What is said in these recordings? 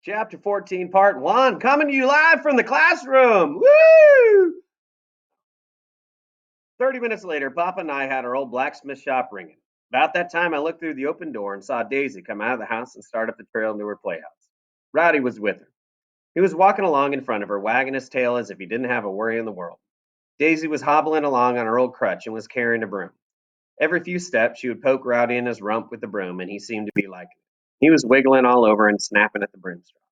Chapter 14, Part 1, coming to you live from the classroom. Woo! 30 minutes later, Papa and I had our old blacksmith shop ringing. About that time, I looked through the open door and saw Daisy come out of the house and start up the trail to her playhouse. Rowdy was with her. He was walking along in front of her, wagging his tail as if he didn't have a worry in the world. Daisy was hobbling along on her old crutch and was carrying a broom. Every few steps, she would poke Rowdy in his rump with the broom, and he seemed to be liking it. He was wiggling all over and snapping at the broom straws.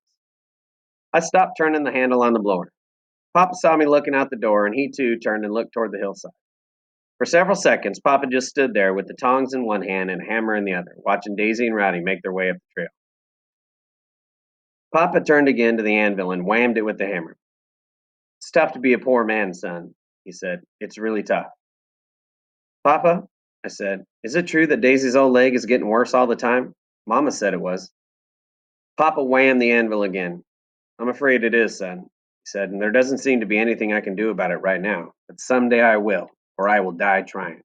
I stopped turning the handle on the blower. Papa saw me looking out the door, and he too turned and looked toward the hillside. For several seconds, Papa just stood there with the tongs in one hand and a hammer in the other, watching Daisy and Rowdy make their way up the trail. Papa turned again to the anvil and whammed it with the hammer. "It's tough to be a poor man, son," he said. "It's really tough." "Papa," I said, "is it true that Daisy's old leg is getting worse all the time? Mama said it was." Papa whammed the anvil again. "I'm afraid it is, son," he said, "and there doesn't seem to be anything I can do about it right now. But someday I will, or I will die trying."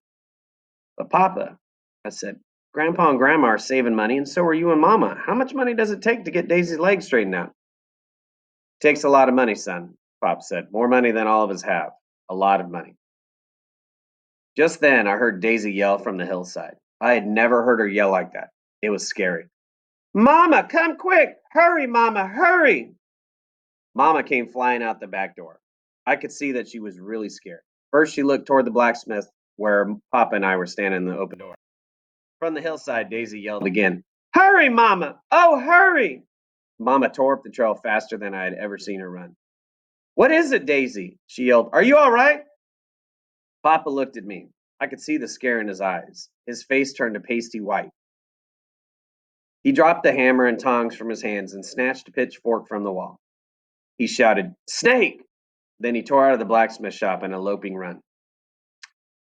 "But Papa," I said, "Grandpa and Grandma are saving money, and so are you and Mama. How much money does it take to get Daisy's legs straightened out?" "Takes a lot of money, son," Pop said. "More money than all of us have. A lot of money." Just then, I heard Daisy yell from the hillside. I had never heard her yell like that. It was scary. "Mama, come quick! Hurry, Mama, hurry!" Mama came flying out the back door. I could see that she was really scared. First, she looked toward the blacksmith where Papa and I were standing in the open door. From the hillside, Daisy yelled again, "Hurry, Mama! Oh, hurry!" Mama tore up the trail faster than I had ever seen her run. "What is it, Daisy?" she yelled. "Are you all right?" Papa looked at me. I could see the scare in his eyes. His face turned a pasty white. He dropped the hammer and tongs from his hands and snatched a pitchfork from the wall. He shouted, "Snake!" Then he tore out of the blacksmith shop in a loping run.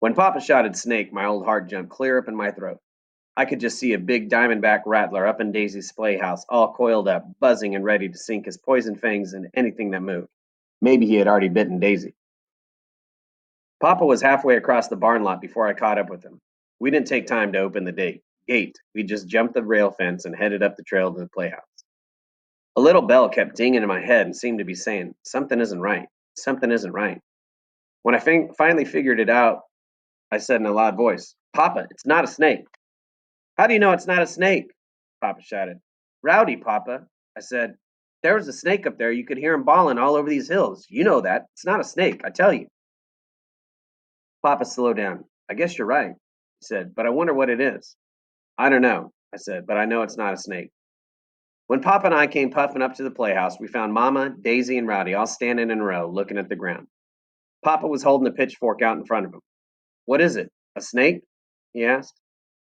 When Papa shouted snake, my old heart jumped clear up in my throat. I could just see a big diamondback rattler up in Daisy's playhouse, all coiled up, buzzing and ready to sink his poison fangs into anything that moved. Maybe he had already bitten Daisy. Papa was halfway across the barn lot before I caught up with him. We didn't take time to open the gate. We just jumped the rail fence and headed up the trail to the playhouse. A little bell kept dinging in my head and seemed to be saying, "Something isn't right. Something isn't right." When I finally figured it out, I said in a loud voice, "Papa, it's not a snake." "How do you know it's not a snake?" Papa shouted. "Rowdy, Papa," I said. "There was a snake up there. You could hear him bawling all over these hills. You know that. It's not a snake, I tell you." Papa slowed down. "I guess you're right," he said, "but I wonder what it is." "I don't know," I said, "but I know it's not a snake." When Papa and I came puffing up to the playhouse, we found Mama, Daisy, and Rowdy all standing in a row, looking at the ground. Papa was holding a pitchfork out in front of him. "What is it? A snake?" he asked.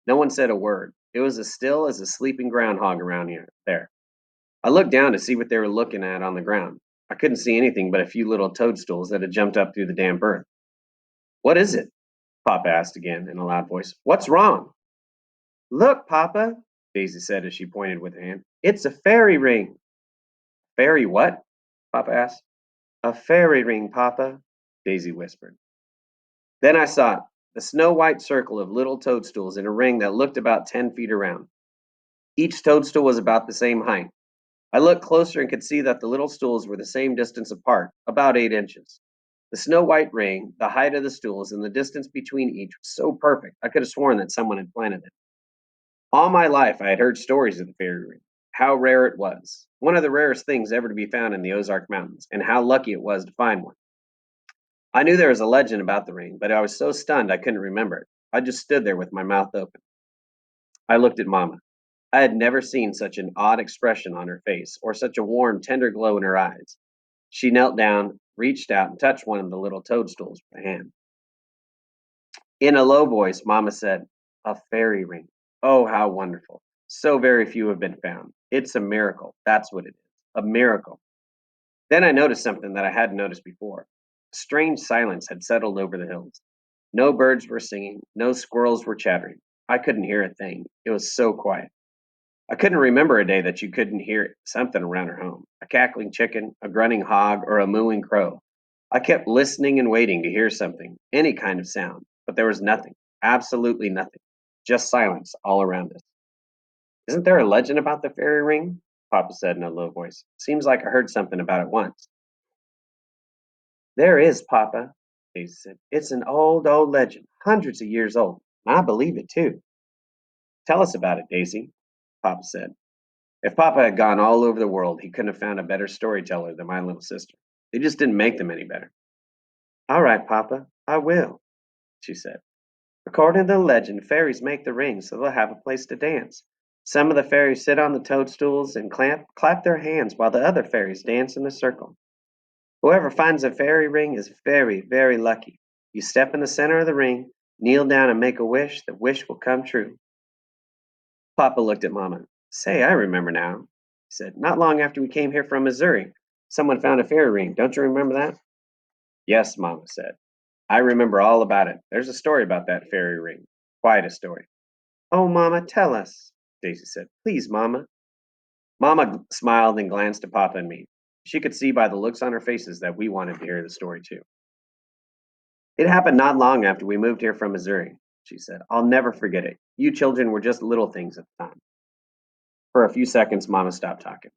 No one said a word. It was as still as a sleeping groundhog around there. I looked down to see what they were looking at on the ground. I couldn't see anything but a few little toadstools that had jumped up through the damp earth. "What is it?" Papa asked again in a loud voice. "What's wrong?" "Look, Papa," Daisy said as she pointed with her hand. "It's a fairy ring." "Fairy what?" Papa asked. "A fairy ring, Papa," Daisy whispered. Then I saw it, the snow white circle of little toadstools in a ring that looked about 10 feet around. Each toadstool was about the same height. I looked closer and could see that the little stools were the same distance apart, about 8 inches. The snow white ring, the height of the stools, and the distance between each was so perfect, I could have sworn that someone had planted it. All my life, I had heard stories of the fairy ring, how rare it was, one of the rarest things ever to be found in the Ozark Mountains, and how lucky it was to find one. I knew there was a legend about the ring, but I was so stunned I couldn't remember it. I just stood there with my mouth open. I looked at Mama. I had never seen such an odd expression on her face, or such a warm, tender glow in her eyes. She knelt down, reached out, and touched one of the little toadstools with her hand. In a low voice, Mama said, "A fairy ring. Oh, how wonderful. So very few have been found. It's a miracle. That's what it is. A miracle." Then I noticed something that I hadn't noticed before. A strange silence had settled over the hills. No birds were singing, no squirrels were chattering. I couldn't hear a thing. It was so quiet. I couldn't remember a day that you couldn't hear something around her home, a cackling chicken, a grunting hog, or a mooing crow. I kept listening and waiting to hear something, any kind of sound, but there was nothing, absolutely nothing, just silence all around us. Isn't there a legend about the fairy ring? Papa said in a low voice. Seems like I heard something about it once. There is, Papa, Daisy said. It's an old, old legend, hundreds of years old. I believe it too. Tell us about it, Daisy, Papa said. If Papa had gone all over the world, he couldn't have found a better storyteller than my little sister. They just didn't make them any better. All right, Papa, I will, she said. According to the legend, fairies make the rings so they'll have a place to dance. Some of the fairies sit on the toadstools and clap their hands while the other fairies dance in a circle. Whoever finds a fairy ring is very, very lucky. You step in the center of the ring, kneel down and make a wish, the wish will come true. Papa looked at Mama. Say, I remember now, he said. Not long after we came here from Missouri, someone found a fairy ring. Don't you remember that? Yes, Mama said. I remember all about it. There's a story about that fairy ring. Quite a story. Oh, Mama, tell us, Daisy said. Please, Mama. Mama smiled and glanced at Papa and me. She could see by the looks on our faces that we wanted to hear the story too. It happened not long after we moved here from Missouri, she said. I'll never forget it. You children were just little things at the time. For a few seconds, Mama stopped talking.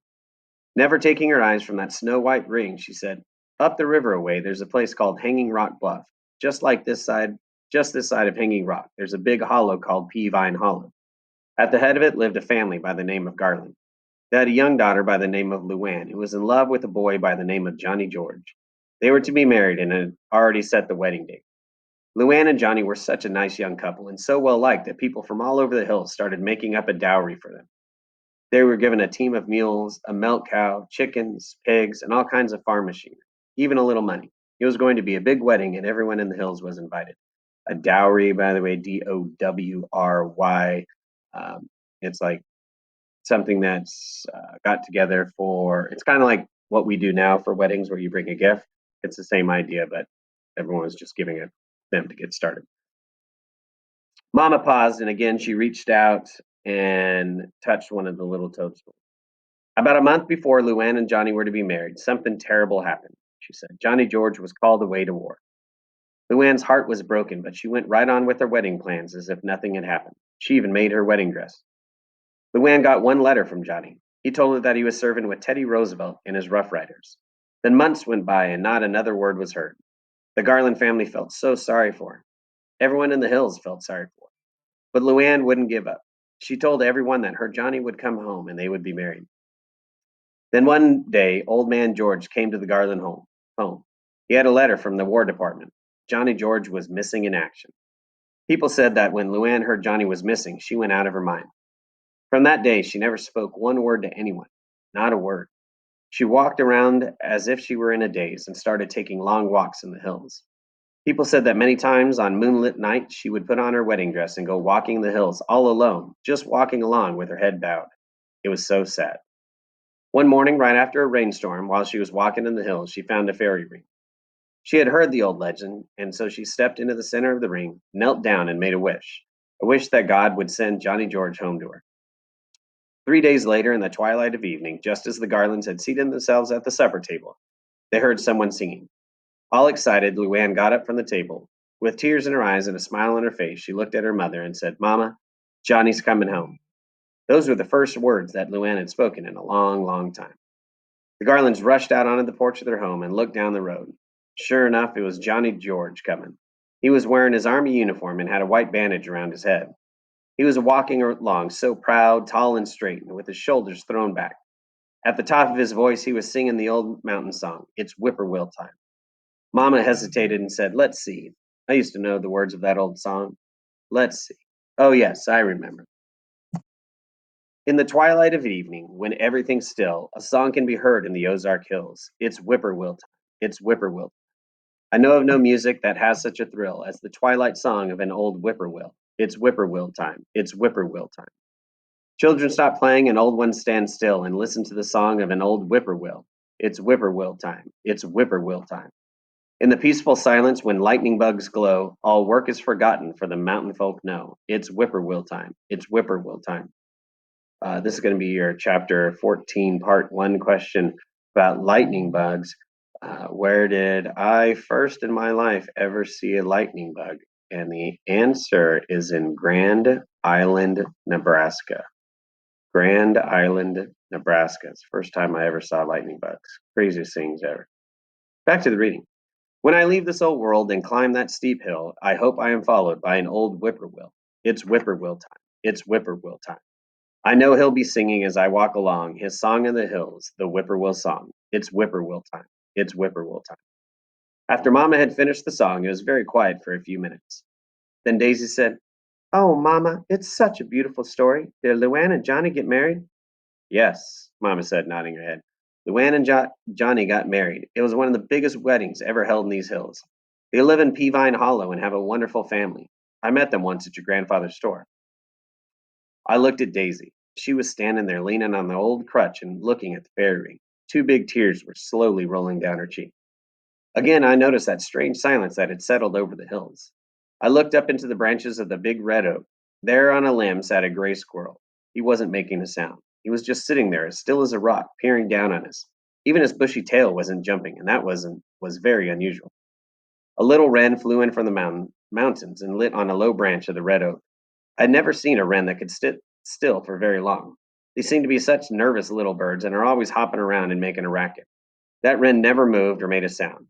Never taking her eyes from that snow-white ring, she said, up the river a way, there's a place called Hanging Rock Bluff. Just this side of Hanging Rock, there's a big hollow called Peavine Hollow. At the head of it lived a family by the name of Garland. They had a young daughter by the name of Luann, who was in love with a boy by the name of Johnny George. They were to be married and had already set the wedding date. Luann and Johnny were such a nice young couple and so well liked that people from all over the hills started making up a dowry for them. They were given a team of mules, a milk cow, chickens, pigs, and all kinds of farm machinery, even a little money. It was going to be a big wedding, and everyone in the hills was invited. A dowry, by the way, Dowry. It's like something that's got together for, it's kind of like what we do now for weddings where you bring a gift. It's the same idea, but everyone was just giving it them to get started. Mama paused, and again she reached out and touched one of the little toadstools. About a month before Luann and Johnny were to be married, something terrible happened, she said. Johnny George was called away to war. Luann's heart was broken, but she went right on with her wedding plans as if nothing had happened. She even made her wedding dress. Luann got one letter from Johnny. He told her that he was serving with Teddy Roosevelt and his Rough Riders. Then months went by and not another word was heard. The Garland family felt so sorry for her. Everyone in the hills felt sorry for her. But Luann wouldn't give up. She told everyone that her Johnny would come home and they would be married. Then one day, old man George came to the Garland home. He had a letter from the War Department. Johnny George was missing in action. People said that when Luann heard Johnny was missing, she went out of her mind. From that day, she never spoke one word to anyone, not a word. She walked around as if she were in a daze and started taking long walks in the hills. People said that many times on moonlit nights she would put on her wedding dress and go walking the hills all alone, just walking along with her head bowed. It was so sad. One morning, right after a rainstorm, while she was walking in the hills, she found a fairy ring. She had heard the old legend, and so she stepped into the center of the ring, knelt down, and made a wish that God would send Johnny George home to her. 3 days later, in the twilight of evening, just as the Garlands had seated themselves at the supper table, they heard someone singing. All excited, Luann got up from the table. With tears in her eyes and a smile on her face, she looked at her mother and said, Mama, Johnny's coming home. Those were the first words that Luann had spoken in a long, long time. The Garlands rushed out onto the porch of their home and looked down the road. Sure enough, it was Johnny George coming. He was wearing his army uniform and had a white bandage around his head. He was walking along so proud, tall, and straight, and with his shoulders thrown back. At the top of his voice, he was singing the old mountain song, It's Whippoorwill Time. Mama hesitated and said, Let's see. I used to know the words of that old song. Let's see. Oh, yes, I remember. In the twilight of evening, when everything's still, a song can be heard in the Ozark Hills. It's whippoorwill time. It's whippoorwill time. I know of no music that has such a thrill as the twilight song of an old whippoorwill. It's whippoorwill time. It's whippoorwill time. Children stop playing and old ones stand still and listen to the song of an old whippoorwill. It's whippoorwill time. It's whippoorwill time. In the peaceful silence when lightning bugs glow, all work is forgotten for the mountain folk know. It's whippoorwill time. It's whippoorwill time. This is going to be your chapter 14, part 1 question about lightning bugs. Where did I first in my life ever see a lightning bug? And the answer is in Grand Island, Nebraska. Grand Island, Nebraska. It's the first time I ever saw lightning bugs. Craziest things ever. Back to the reading. When I leave this old world and climb that steep hill, I hope I am followed by an old whippoorwill. It's whippoorwill time. It's whippoorwill time. I know he'll be singing as I walk along his song in the hills, the whippoorwill song. It's whippoorwill time. It's whippoorwill time. After Mama had finished the song, it was very quiet for a few minutes. Then Daisy said, "Oh, Mama, it's such a beautiful story. Did Luann and Johnny get married?" "Yes," Mama said, nodding her head. "Luann and Johnny got married. It was one of the biggest weddings ever held in these hills. They live in Peavine Hollow and have a wonderful family. I met them once at your grandfather's store." I looked at Daisy. She was standing there leaning on the old crutch and looking at the fairy ring. Two big tears were slowly rolling down her cheek. Again, I noticed that strange silence that had settled over the hills. I looked up into the branches of the big red oak. There on a limb sat a gray squirrel. He wasn't making a sound. He was just sitting there as still as a rock, peering down on us. Even his bushy tail wasn't jumping, and that was very unusual. A little wren flew in from the mountains and lit on a low branch of the red oak. I'd never seen a wren that could sit still for very long. They seem to be such nervous little birds and are always hopping around and making a racket. That wren never moved or made a sound.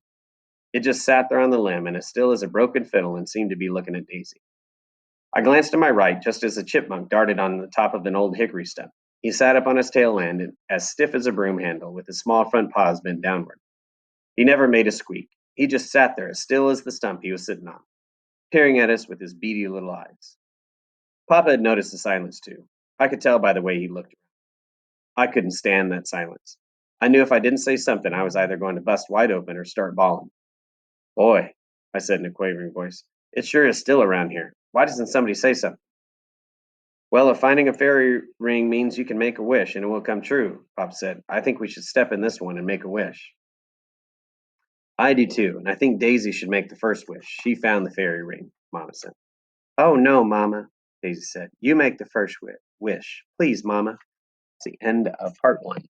It just sat there on the limb and as still as a broken fiddle and seemed to be looking at Daisy. I glanced to my right just as a chipmunk darted on the top of an old hickory stump. He sat up on his tail end as stiff as a broom handle with his small front paws bent downward. He never made a squeak. He just sat there as still as the stump he was sitting on, peering at us with his beady little eyes. Papa had noticed the silence too. I could tell by the way he looked. I couldn't stand that silence. I knew if I didn't say something, I was either going to bust wide open or start bawling. "Boy," I said in a quavering voice, "it sure is still around here. Why doesn't somebody say something?" "Well, if finding a fairy ring means you can make a wish and it will come true," Pop said, "I think we should step in this one and make a wish." "I do too, and I think Daisy should make the first wish. She found the fairy ring," Mama said. "Oh, no, Mama," Daisy said. "You make the first wish. Please, Mama." It's the end of part one.